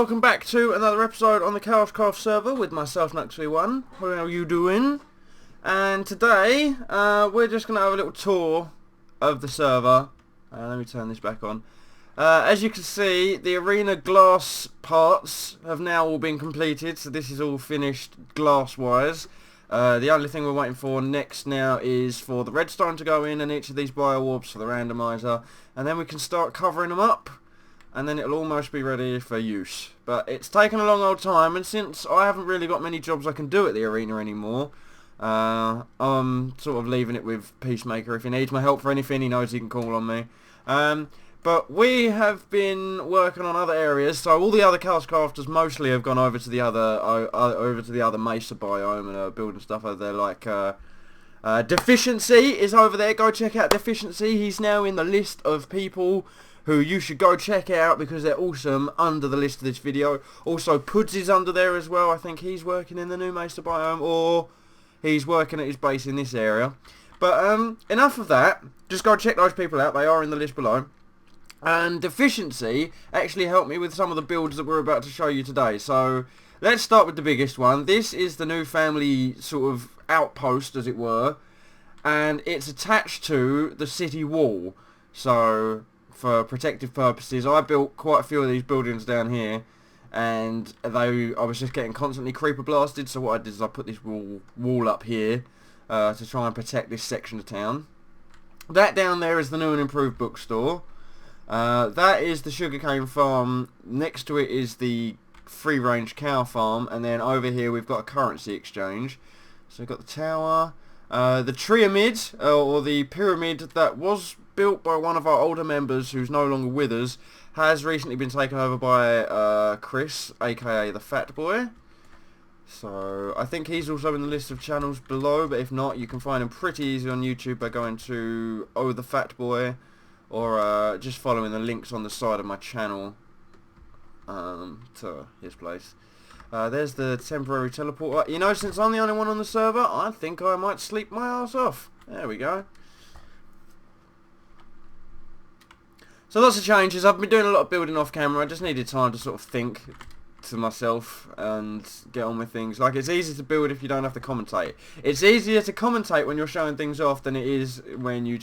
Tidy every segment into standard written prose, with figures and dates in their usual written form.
welcome back to another episode on the ChaosCraft server with myself, Knux. How are you doing? And today, we're just going to have a little tour of the server. Let me turn this back on. As you can see, the arena glass parts have now all been completed, so this is all finished glass-wise. The only thing we're waiting for next now is for the redstone to go in and each of these bio-orbs for the randomizer, and then we can start covering them up. And then it'll almost be ready for use. But it's taken a long old time, and since I haven't really got many jobs I can do at the arena anymore, I'm sort of leaving it with Peacemaker. If he needs my help for anything, he knows he can call on me. But we have been working on other areas, so all the other ChaosCrafters mostly have gone over to the other Mesa biome and are building stuff over there. Like Deficiency is over there. Go check out Deficiency. He's now in the list of people who you should go check out because they're awesome under the list of this video. Also, Puds is under there as well. I think he's working in the new Mesa biome, or he's working at his base in this area. But enough of that. Just go check those people out. They are in the list below. And Deficiency actually helped me with some of the builds that we're about to show you today. So let's start with the biggest one. This is the new family sort of outpost, as it were, and it's attached to the city wall. So for protective purposes, I built quite a few of these buildings down here, and I was just getting constantly creeper blasted, so what I did is I put this wall up here to try and protect this section of town. That down there is the new and improved bookstore. That is the sugarcane farm. Next to it is the free range cow farm, and then over here we've got a currency exchange. So we've got the tower, the triamid, or the pyramid that was built by one of our older members who's no longer with us, has recently been taken over by Chris, aka the Fat Boy. So I think he's also in the list of channels below, but if not, you can find him pretty easy on YouTube by going to Oh the Fat Boy, or just following the links on the side of my channel to his place. There's the temporary teleporter. You know, since I'm the only one on the server, I think I might sleep my ass off. There we go. So lots of changes. I've been doing a lot of building off camera. I just needed time to sort of think to myself and get on with things. Like, it's easy to build if you don't have to commentate. It's easier to commentate when you're showing things off than it is when you're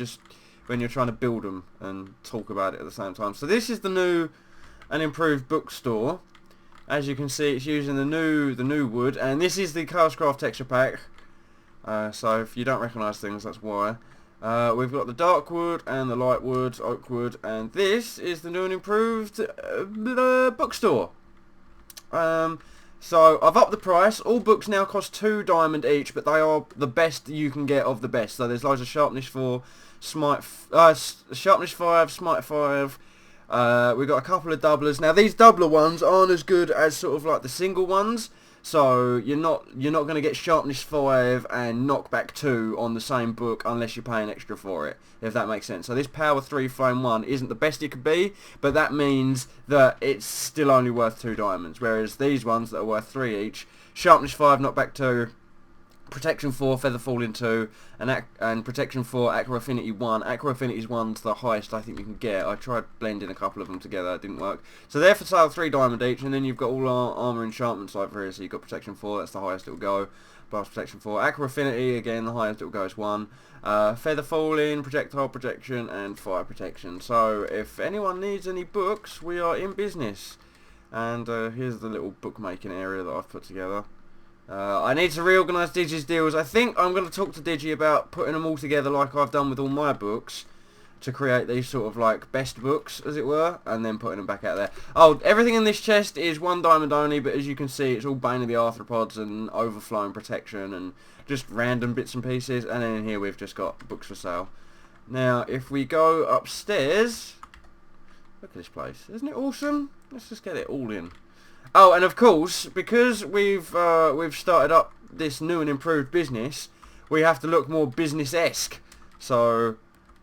trying to build them and talk about it at the same time. So this is the new and improved bookstore. As you can see, it's using the new wood, and this is the ChaosCraft texture pack. So if you don't recognise things, that's why. We've got the dark wood and the light wood, oak wood, and this is the new and improved bookstore. So I've upped the price. All books now cost 2 diamond each, but they are the best you can get of the best. So there's loads of sharpness 4, sharpness 5, smite 5. We've got a couple of doublers. Now these doubler ones aren't as good as sort of like the single ones. So you're not going to get sharpness 5 and knockback 2 on the same book unless you're paying extra for it, if that makes sense. So this power 3 flame 1 isn't the best it could be, but that means that it's still only worth 2 diamonds, whereas these ones that are worth 3 each, sharpness 5, knockback 2, protection 4, feather falling 2, and protection 4, acro affinity 1. Acro affinity 1's the highest I think you can get. I tried blending a couple of them together, it didn't work. So they're for sale 3 diamond each, and then you've got all our armor enchantments over here. So you've got protection 4, that's the highest it'll go. Blast protection 4, acro affinity, again the highest it'll go is 1. Feather falling, projectile protection, and fire protection. So if anyone needs any books, we are in business. And here's the little bookmaking area that I've put together. I need to reorganise Digi's deals. I think I'm going to talk to Digi about putting them all together like I've done with all my books to create these sort of like best books, as it were, and then putting them back out there. Oh, everything in this chest is 1 diamond only, but as you can see, it's all Bane of the Arthropods and overflowing protection and just random bits and pieces. And then in here we've just got books for sale. Now, if we go upstairs, look at this place. Isn't it awesome? Let's just get it all in. Oh, and of course, because we've started up this new and improved business, we have to look more business-esque. So,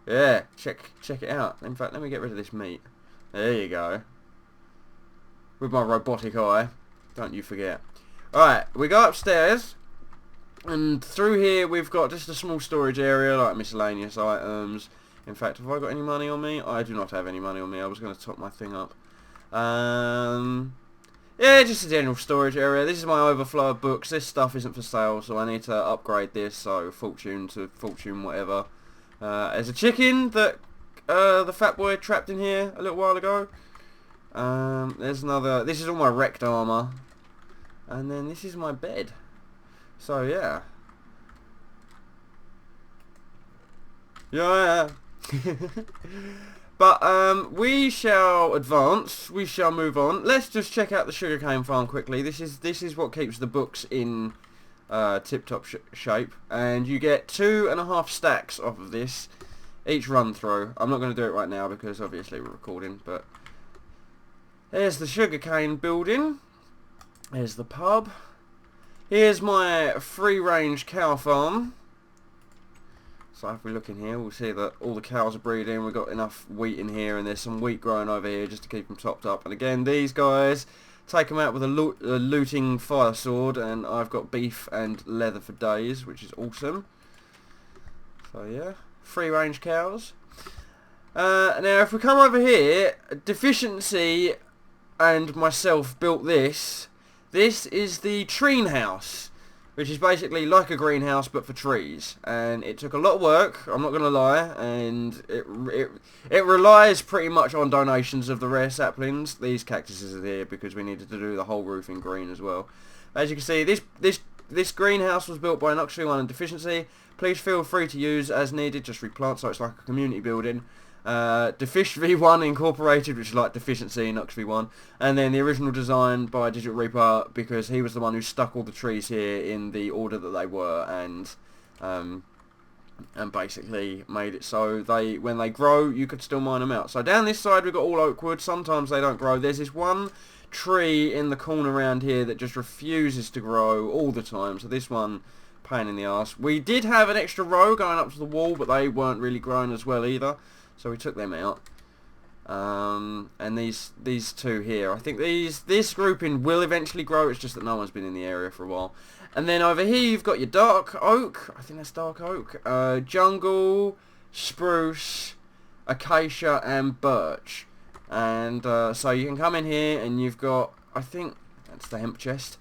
yeah, check it out. In fact, let me get rid of this meat. There you go. With my robotic eye. Don't you forget. Alright, we go upstairs. And through here, we've got just a small storage area, like miscellaneous items. In fact, have I got any money on me? I do not have any money on me. I was going to top my thing up. Yeah, just a general storage area. This is my overflow of books. This stuff isn't for sale, so I need to upgrade this. So fortune to fortune, whatever. There's a chicken that the fat boy trapped in here a little while ago. There's another. This is all my wrecked armor, and then this is my bed. So yeah. Yeah. But we shall advance. We shall move on. Let's just check out the sugarcane farm quickly. This is what keeps the books in tip-top shape, and you get 2.5 stacks off of this each run through. I'm not going to do it right now because obviously we're recording. But there's the sugarcane building. There's the pub. Here's my free-range cow farm. So if we look in here, we'll see that all the cows are breeding. We've got enough wheat in here, and there's some wheat growing over here just to keep them topped up. And again, these guys, take them out with a looting fire sword, and I've got beef and leather for days, which is awesome. So yeah, free-range cows. Now if we come over here, Deficiency and myself built this. This is the tree house, which is basically like a greenhouse but for trees, and it took a lot of work, I'm not going to lie, and it relies pretty much on donations of the rare saplings. These cactuses are here because we needed to do the whole roof in green as well. As you can see, this greenhouse was built by Knux and Deficiency. Please feel free to use as needed, just replant, so it's like a community building. Defish V1 Incorporated, which is like Deficiency, Knux V1, and then the original design by Digital Reaper, because he was the one who stuck all the trees here in the order that they were, and basically made it so when they grow, you could still mine them out. So down this side we've got all oak wood. Sometimes they don't grow. There's this one tree in the corner around here that just refuses to grow all the time, so this one, pain in the arse. We did have an extra row going up to the wall, but they weren't really growing as well either. So we took them out, and these two here, I think this grouping will eventually grow. It's just that no one's been in the area for a while. And then over here you've got your dark oak, I think that's dark oak, jungle, spruce, acacia, and birch. And so you can come in here and you've got, I think that's the hemp chest,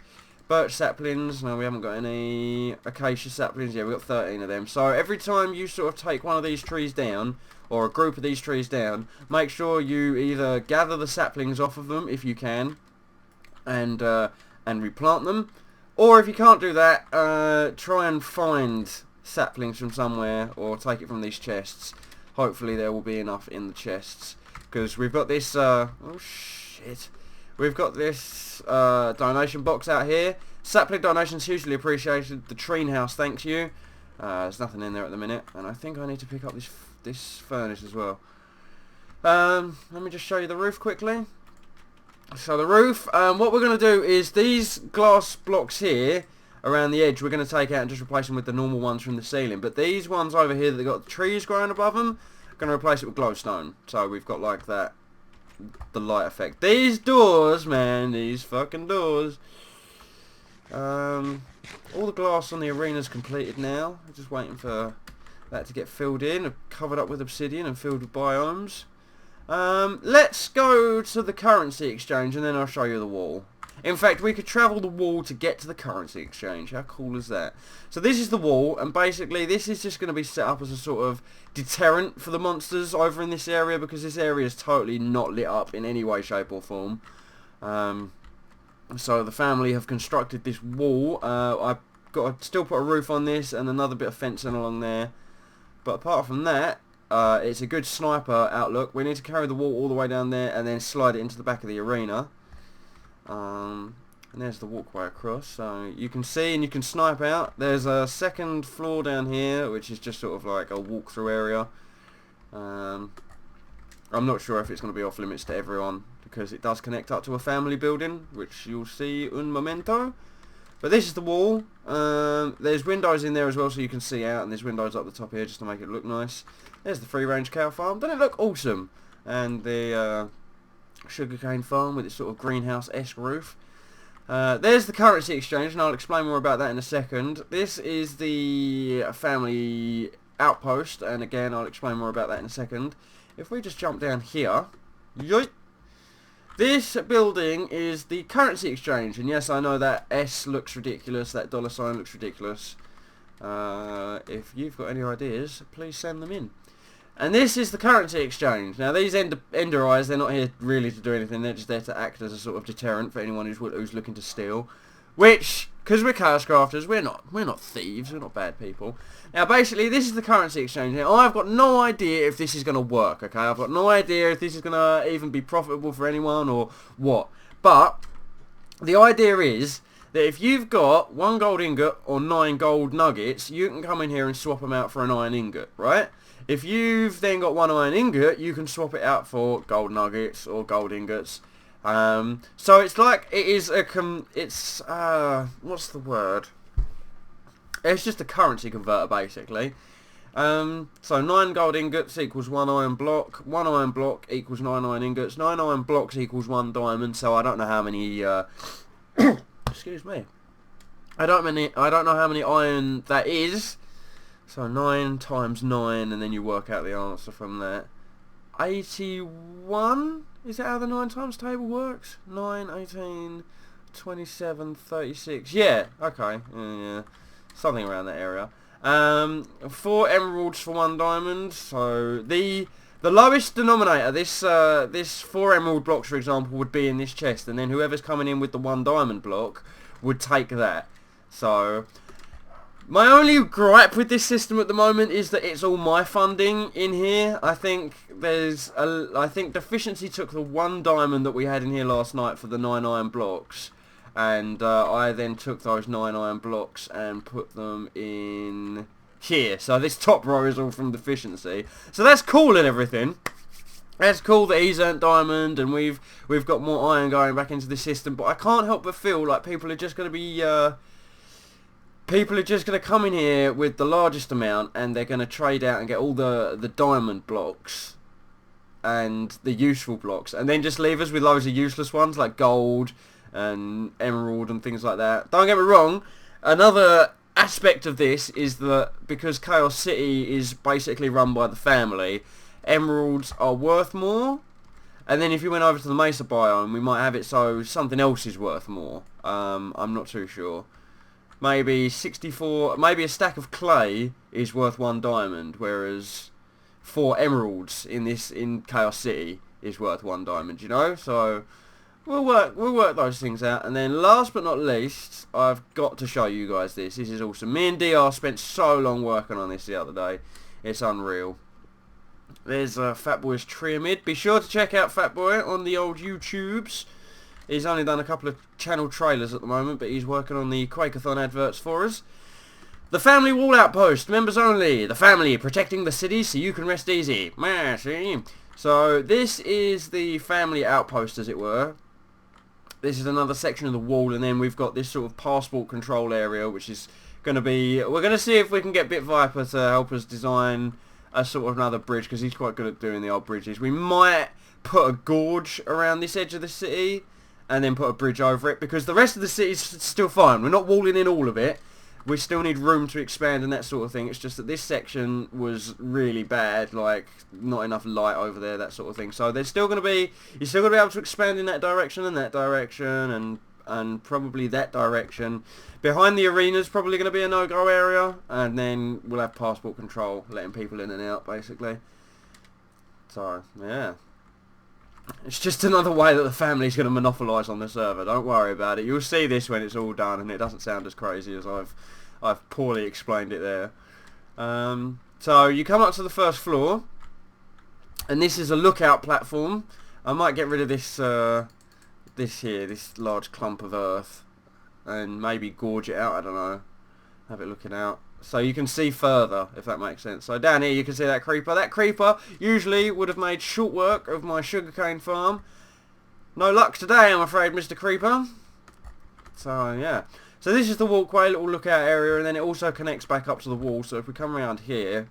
birch saplings. No, we haven't got any acacia saplings. Yeah, we've got 13 of them. So every time you sort of take one of these trees down, or a group of these trees down, make sure you either gather the saplings off of them if you can, and replant them, or if you can't do that, try and find saplings from somewhere, or take it from these chests. Hopefully there will be enough in the chests, because we've got this oh shit, we've got this donation box out here. Sapling donations hugely appreciated. The tree house thanks you. There's nothing in there at the minute, and I think I need to pick up this furnace as well. Let me just show you the roof quickly. So the roof, what we're going to do is these glass blocks here around the edge, we're going to take out and just replace them with the normal ones from the ceiling. But these ones over here that got trees growing above them, going to replace it with glowstone. So we've got like that, the light effect. These doors, man, these fucking doors. All the glass on the arena's completed now. I'm just waiting for that to get filled in, covered up with obsidian and filled with biomes. Let's go to the currency exchange and then I'll show you the wall. In fact, we could travel the wall to get to the currency exchange. How cool is that? So this is the wall, and basically this is just going to be set up as a sort of deterrent for the monsters over in this area, because this area is totally not lit up in any way, shape or form. So the family have constructed this wall. I've got to still put a roof on this and another bit of fencing along there. But apart from that, it's a good sniper outlook. We need to carry the wall all the way down there and then slide it into the back of the arena. And there's the walkway across, so you can see and you can snipe out. There's a second floor down here, which is just sort of like a walk-through area. I'm not sure if it's going to be off limits to everyone, because it does connect up to a family building, which you'll see un momento. But this is the wall. There's windows in there as well, so you can see out, and there's windows up the top here just to make it look nice. There's the free-range cow farm. Doesn't it look awesome? And the sugarcane farm with its sort of greenhouse-esque roof. There's the currency exchange, and I'll explain more about that in a second. This is the family outpost, and again I'll explain more about that in a second. If we just jump down here, yoink, This building is the currency exchange, and yes, I know that S looks ridiculous, that dollar sign looks ridiculous. If you've got any ideas, please send them in. And this is the currency exchange. Now these Ender Eyes, they're not here really to do anything, they're just there to act as a sort of deterrent for anyone who's looking to steal. Which, because we're ChaosCrafters, we're not thieves, we're not bad people. Now basically this is the currency exchange. Now I've got no idea if this is going to work, okay? I've got no idea if this is going to even be profitable for anyone or what. But the idea is that if you've got 1 gold ingot or 9 gold nuggets, you can come in here and swap them out for an iron ingot, right? If you've then got 1 iron ingot, you can swap it out for gold nuggets or gold ingots. So it's like, it is a, what's the word? It's just a currency converter, basically. So 9 gold ingots equals 1 iron block. 1 iron block equals 9 iron ingots. 9 iron blocks equals 1 diamond. So I don't know how many, excuse me. I don't know how many iron that is. So 9 times 9, and then you work out the answer from that. 81? Is that how the 9 times table works? 9, 18, 27, 36. Yeah, okay. Yeah. Something around that area. 4 emeralds for 1 diamond. So the lowest denominator, this 4 emerald blocks, for example, would be in this chest, and then whoever's coming in with the 1 diamond block would take that. So my only gripe with this system at the moment is that it's all my funding in here. I think Deficiency took the 1 diamond that we had in here last night for the 9 iron blocks, and I then took those 9 iron blocks and put them in here. So this top row is all from Deficiency. So that's cool and everything. That's cool that he's earned diamond and we've got more iron going back into the system, but I can't help but feel like people are just going to be people are just going to come in here with the largest amount, and they're going to trade out and get all the diamond blocks and the useful blocks, and then just leave us with loads of useless ones like gold and emerald and things like that. Don't get me wrong, another aspect of this is that because Chaos City is basically run by the family, emeralds are worth more, and then if you went over to the Mesa biome, we might have it so something else is worth more. I'm not too sure. Maybe 64, maybe a stack of clay is worth 1 diamond, whereas 4 emeralds in Chaos City is worth 1 diamond, you know? So we'll work those things out. And then last but not least, I've got to show you guys this. This is awesome. Me and DR spent so long working on this the other day. It's unreal. There's Fatboy's Triamid. Be sure to check out Fatboy on the old YouTubes. He's only done a couple of channel trailers at the moment, but he's working on the Quakeathon adverts for us. The Family Wall Outpost, members only. The family, protecting the city so you can rest easy. See? So this is the family outpost, as it were. This is another section of the wall, and then we've got this sort of passport control area, which is going to be... We're going to see if we can get BitViper to help us design a sort of another bridge, because he's quite good at doing the old bridges. We might put a gorge around this edge of the city, and then put a bridge over it, because the rest of the city is still fine. We're not walling in all of it. We still need room to expand and that sort of thing. It's just that this section was really bad, like not enough light over there, that sort of thing. So there's still going to be, you're still going to be able to expand in that direction and that direction and probably that direction. Behind the arena is probably going to be a no-go area, and then we'll have passport control, letting people in and out, basically. So, yeah. It's just another way that the family's going to monopolise on the server. Don't worry about it. You'll see this when it's all done, and it doesn't sound as crazy as I've poorly explained it there. So you come up to the first floor, and this is a lookout platform. I might get rid of this this large clump of earth, and maybe gorge it out. I don't know. Have it looking out, so you can see further, if that makes sense. So down here you can see that creeper. That creeper usually would have made short work of my sugarcane farm. No luck today, I'm afraid, Mr. Creeper. So yeah. So this is the walkway, little lookout area, and then it also connects back up to the wall. So if we come around here,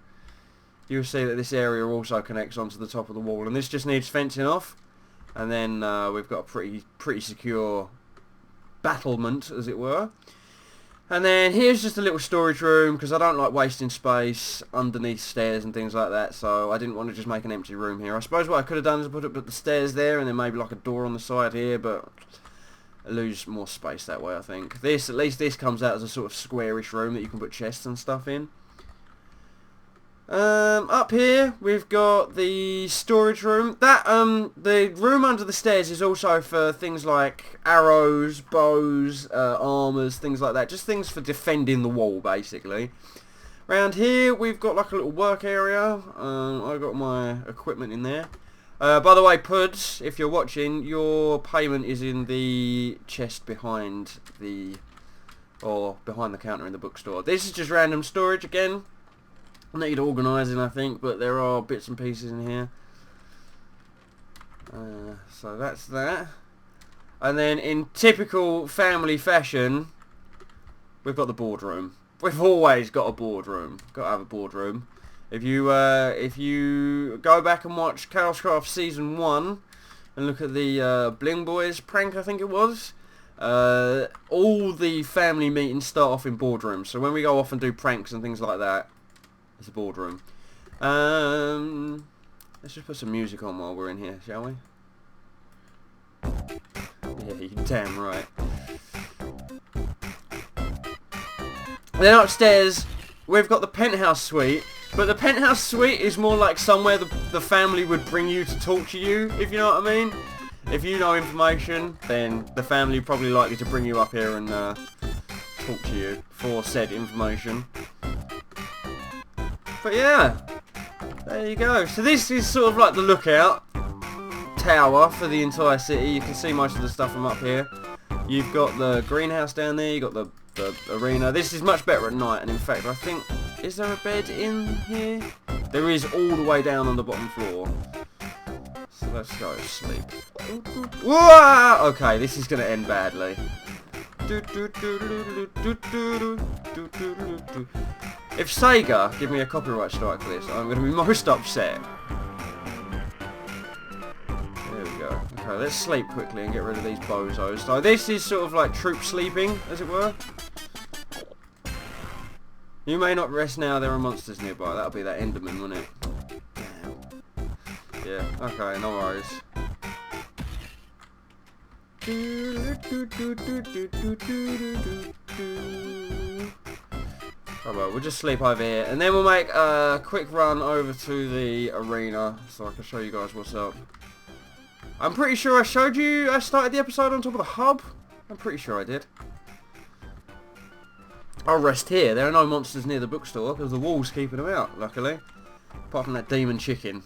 you'll see that this area also connects onto the top of the wall, and this just needs fencing off. And then we've got a pretty secure battlement, as it were. And then here's just a little storage room, because I don't like wasting space underneath stairs and things like that, so I didn't want to just make an empty room here. I suppose what I could have done is put up the stairs there and then maybe like a door on the side here, but I lose more space that way, I think. This, at least this comes out as a sort of squarish room that you can put chests and stuff in. Up here we've got the storage room. That the room under the stairs is also for things like arrows, bows, armors, things like that. Just things for defending the wall, basically. Around here we've got like a little work area. I've got my equipment in there. By the way, Puds, if you're watching, your payment is in the chest behind the counter in the bookstore. This is just random storage again. Need organising, I think, but there are bits and pieces in here. So that's that. And then in typical family fashion, we've got the boardroom. We've always got a boardroom. Got to have a boardroom. If you go back and watch ChaosCraft Season 1 and look at the Bling Boys prank, I think it was, all the family meetings start off in boardrooms. So when we go off and do pranks and things like that, it's a boardroom. Let's just put some music on while we're in here, shall we? Yeah, you're damn right. Then upstairs, we've got the penthouse suite. But the penthouse suite is more like somewhere the family would bring you to talk to you, if you know what I mean. If you know information, then the family are probably likely to bring you up here and talk to you for said information. But yeah, there you go. So this is sort of like the lookout tower for the entire city. You can see most of the stuff from up here. You've got the greenhouse down there, you've got the arena. This is much better at night, and in fact I think, is there a bed in here? There is, all the way down on the bottom floor. So let's go to sleep. Whoa! Okay, this is going to end badly. If Sega give me a copyright strike for this, I'm going to be most upset. There we go. Okay, let's sleep quickly and get rid of these bozos. So this is sort of like troop sleeping, as it were. You may not rest now, there are monsters nearby. That'll be that Enderman, wouldn't it? Damn. Yeah, okay, no worries. Alright, we'll just sleep over here. And then we'll make a quick run over to the arena so I can show you guys what's up. I'm pretty sure I showed you, I started the episode on top of the hub. I'm pretty sure I did. I'll rest here. There are no monsters near the bookstore because the wall's keeping them out, luckily. Apart from that demon chicken.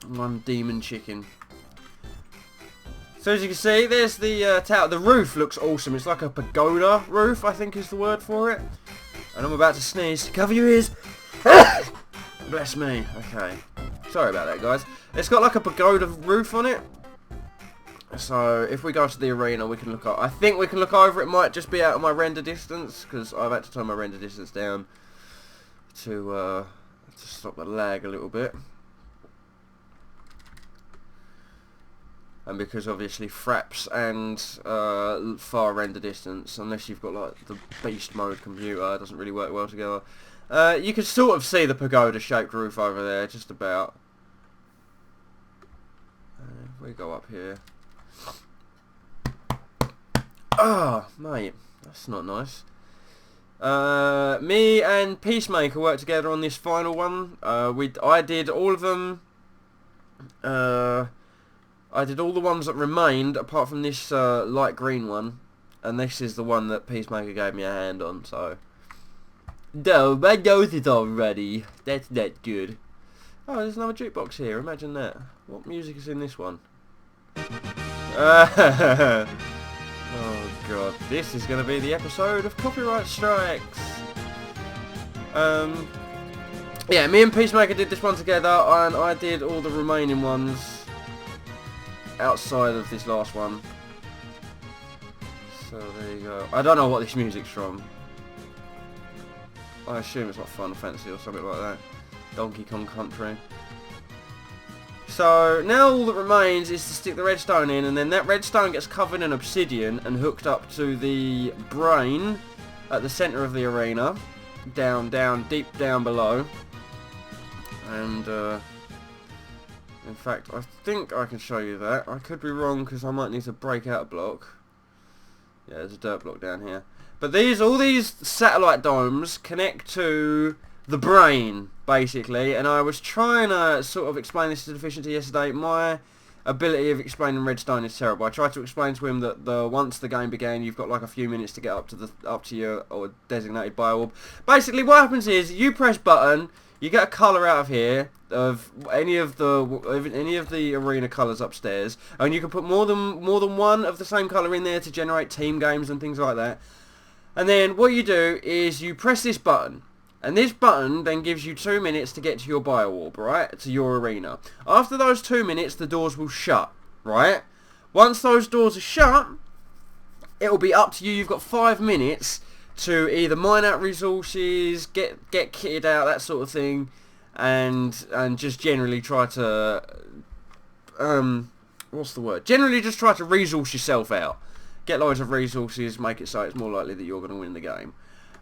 One demon chicken. So as you can see, there's the tower. The roof looks awesome. It's like a pagoda roof, I think is the word for it. And I'm about to sneeze. Cover your ears. Bless me. Okay. Sorry about that, guys. It's got like a pagoda roof on it. So if we go to the arena, we can look up. I think we can look over. It might just be out of my render distance because I've had to turn my render distance down to stop the lag a little bit. And because obviously fraps and far render distance, unless you've got like the beast mode computer, it doesn't really work well together. You can sort of see the pagoda shaped roof over there, just about. If we go up here. Oh, mate, that's not nice. Me and Peacemaker worked together on this final one. I did all of them. I did all the ones that remained, apart from this light green one, and this is the one that Peacemaker gave me a hand on. So, no, I know it already. That's not good. Oh, there's another jukebox here. Imagine that. What music is in this one? Oh god, this is going to be the episode of copyright strikes. Yeah, me and Peacemaker did this one together, and I did all the remaining ones outside of this last one. So there you go. I don't know what this music's from. I assume it's like Final Fantasy or something like that. Donkey Kong Country. So now all that remains is to stick the redstone in, and then that redstone gets covered in obsidian and hooked up to the brain, at the center of the arena, down, deep down below. And in fact, I think I can show you that. I could be wrong because I might need to break out a block. Yeah, there's a dirt block down here. But all these satellite domes connect to the brain, basically. And I was trying to sort of explain this to Deficiency yesterday. My ability of explaining redstone is terrible. I tried to explain to him that once the game began, you've got like a few minutes to get up to your or designated bioorb. Basically, what happens is you press button. You get a colour out of here of any of the arena colours upstairs, and you can put more than one of the same colour in there to generate team games and things like that. And then what you do is you press this button, and this button then gives you 2 minutes to get to your bioorb, right? To your arena. After those 2 minutes, the doors will shut, right? Once those doors are shut, it will be up to you. You've got 5 minutes to either mine out resources, get kitted out, that sort of thing, and just generally try to what's the word? Generally just try to resource yourself out. Get loads of resources, make it so it's more likely that you're going to win the game.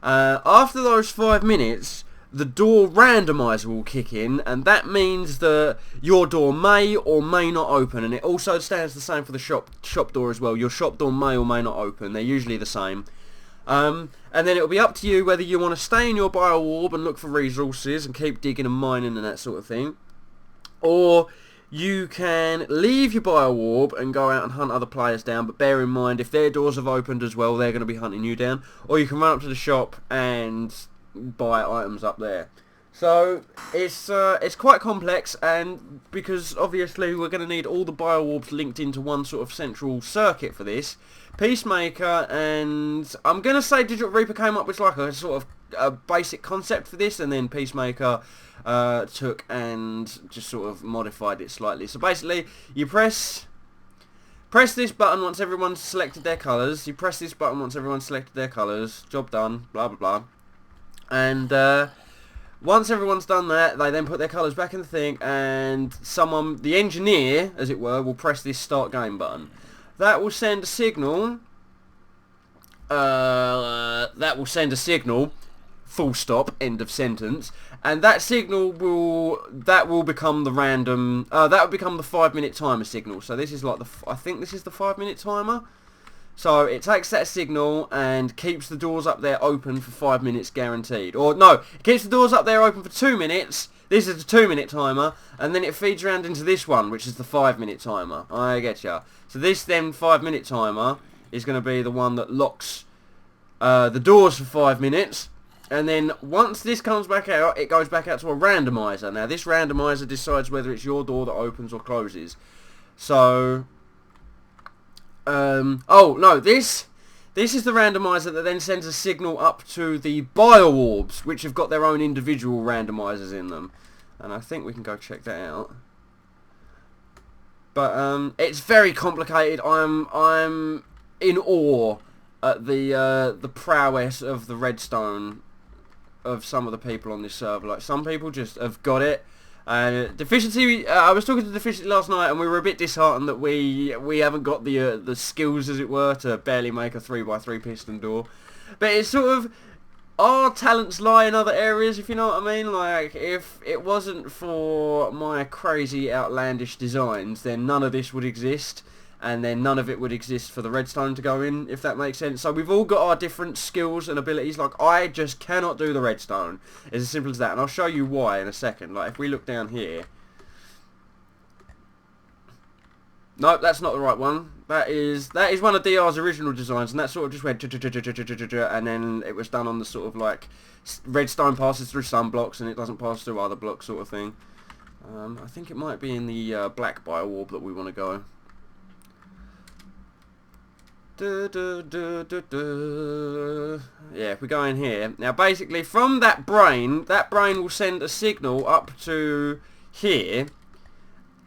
After those 5 minutes, the door randomizer will kick in, and that means that your door may or may not open, and it also stands the same for the shop door as well. Your shop door may or may not open. They're usually the same. And then it'll be up to you whether you want to stay in your bioorb and look for resources and keep digging and mining and that sort of thing, or you can leave your bioorb and go out and hunt other players down, but bear in mind if their doors have opened as well, they're going to be hunting you down, or you can run up to the shop and buy items up there. So it's quite complex, and because obviously we're going to need all the bioorbs linked into one sort of central circuit for this, Peacemaker and I'm going to say Digital Reaper came up with like a sort of a basic concept for this, and then Peacemaker took and just sort of modified it slightly. So basically you press this button once everyone's selected their colours, you press this button once everyone's selected their colours, job done, blah blah blah, and once everyone's done that, they then put their colours back in the thing, and someone, the engineer as it were, will press this start game button. That will send a signal. Full stop. End of sentence. And that signal will become the random. That will become the 5-minute timer signal. So this is like I think this is the 5-minute timer. So it takes that signal and keeps the doors up there open for 5 minutes guaranteed. Or no, it keeps the doors up there open for 2 minutes. This is the 2-minute timer, and then it feeds around into this one, which is the 5-minute timer. I get ya. So this then 5-minute timer is going to be the one that locks the doors for 5 minutes, and then once this comes back out, it goes back out to a randomizer. Now this randomizer decides whether it's your door that opens or closes. So, oh no, this is the randomizer that then sends a signal up to the bioorbs, which have got their own individual randomizers in them. And I think we can go check that out. But it's very complicated. I'm in awe at the prowess of the redstone of some of the people on this server. Like, some people just have got it. Deficiency. I was talking to Deficiency last night, and we were a bit disheartened that we haven't got the skills, as it were, to barely make a 3x3 piston door. But it's sort of, our talents lie in other areas, if you know what I mean. Like, if it wasn't for my crazy outlandish designs, then none of this would exist, and then none of it would exist for the redstone to go in, if that makes sense. So we've all got our different skills and abilities. Like, I just cannot do the redstone. It's as simple as that, and I'll show you why in a second. Like, if we look down here, nope, that's not the right one. That is one of DR's original designs, and that sort of just went and then it was done on the sort of like redstone passes through some blocks and it doesn't pass through other blocks sort of thing. I think it might be in the black bioorb that we want to go. Yeah, if we go in here now, basically from that brain will send a signal up to here,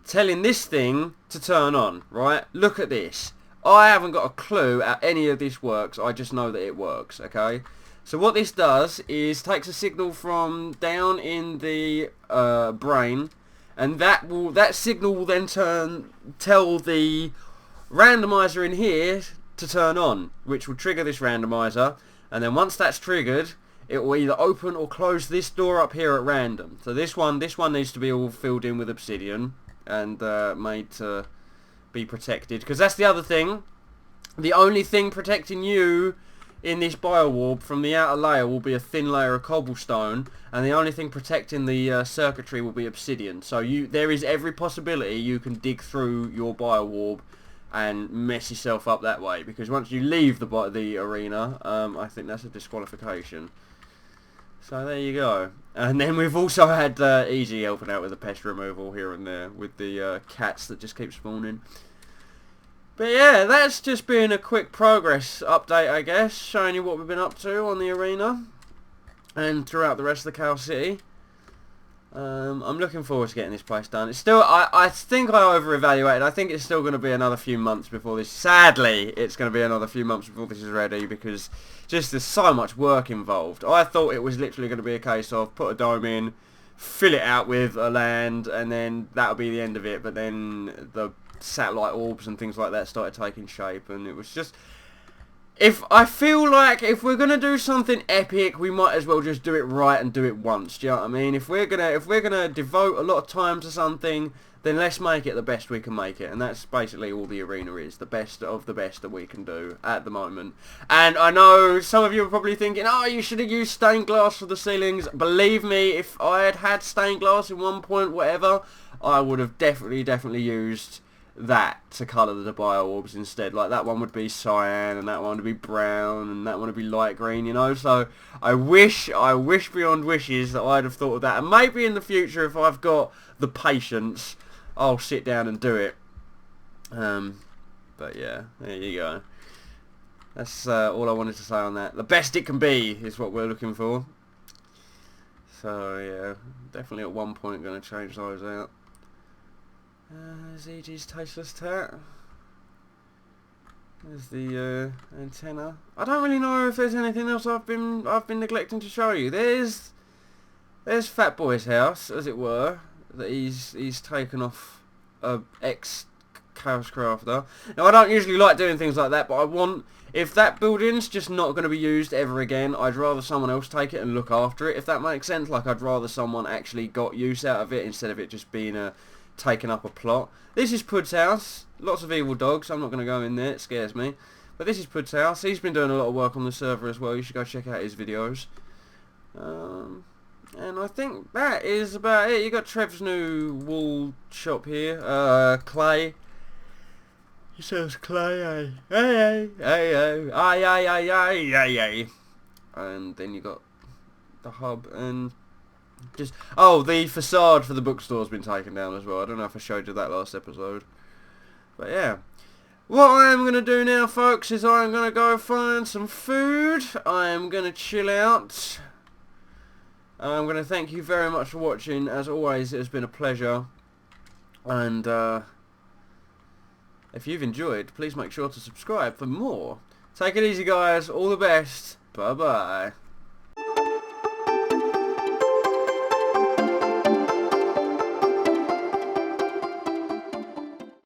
telling this thing to turn on, right? Look at this. I haven't got a clue how any of this works. I just know that it works, okay? So what this does is takes a signal from down in the brain, and that signal will then tell the randomizer in here to turn on, which will trigger this randomizer, And then once that's triggered, it will either open or close this door up here at random. So this one needs to be all filled in with obsidian and made to be protected. Because that's the other thing. The only thing protecting you in this biowarp from the outer layer will be a thin layer of cobblestone, and the only thing protecting the circuitry will be obsidian. So there is every possibility you can dig through your biowarp and mess yourself up that way, because once you leave the arena, I think that's a disqualification. So there you go. And then we've also had Easy helping out with the pest removal here and there with the cats that just keep spawning. But yeah, that's just been a quick progress update, I guess, showing you what we've been up to on the arena and throughout the rest of the Chaos City. I'm looking forward to getting this place done. It's still, I think I over-evaluated. I think it's still going to be another few months before this. Sadly, it's going to be another few months before this is ready, because just there's so much work involved. I thought it was literally going to be a case of put a dome in, fill it out with a land, and then that'll be the end of it. But then the satellite orbs and things like that started taking shape, and it was just, I feel like if we're gonna do something epic, we might as well just do it right and do it once. Do you know what I mean? If we're gonna devote a lot of time to something, then let's make it the best we can make it, and that's basically all the arena is, the best of the best that we can do at the moment. And I know some of you are probably thinking, oh, you should have used stained glass for the ceilings. Believe me, if I had stained glass in one point, whatever, I would have definitely used that to colour the bio-orbs instead. Like, that one would be cyan, and that one would be brown, and that one would be light green, you know. So I wish beyond wishes that I'd have thought of that, and maybe in the future, if I've got the patience, I'll sit down and do it. But yeah, there you go. That's all I wanted to say on that. The best it can be is what we're looking for. So yeah, definitely at one point going to change those out. ZG's Tasteless Tat. There's the antenna. I don't really know if there's anything else I've been neglecting to show you. There's Fat Boy's house, as it were, that he's taken off a ex ChaosCrafter. Now, I don't usually like doing things like that, but if that building's just not going to be used ever again, I'd rather someone else take it and look after it, if that makes sense. Like, I'd rather someone actually got use out of it instead of it just being taking up a plot. This is Pud's house. Lots of evil dogs. I'm not going to go in there. It scares me. But this is Pud's house. He's been doing a lot of work on the server as well. You should go check out his videos. And I think that is about it. You got Trev's new wool shop here. Clay. He sells clay. And then you got the hub and just, oh, the facade for the bookstore's been taken down as well. I don't know if I showed you that last episode. But yeah. What I am going to do now, folks, is I'm going to go find some food. I am going to chill out. I'm going to thank you very much for watching. As always, it has been a pleasure. And if you've enjoyed, please make sure to subscribe for more. Take it easy, guys. All the best. Bye-bye.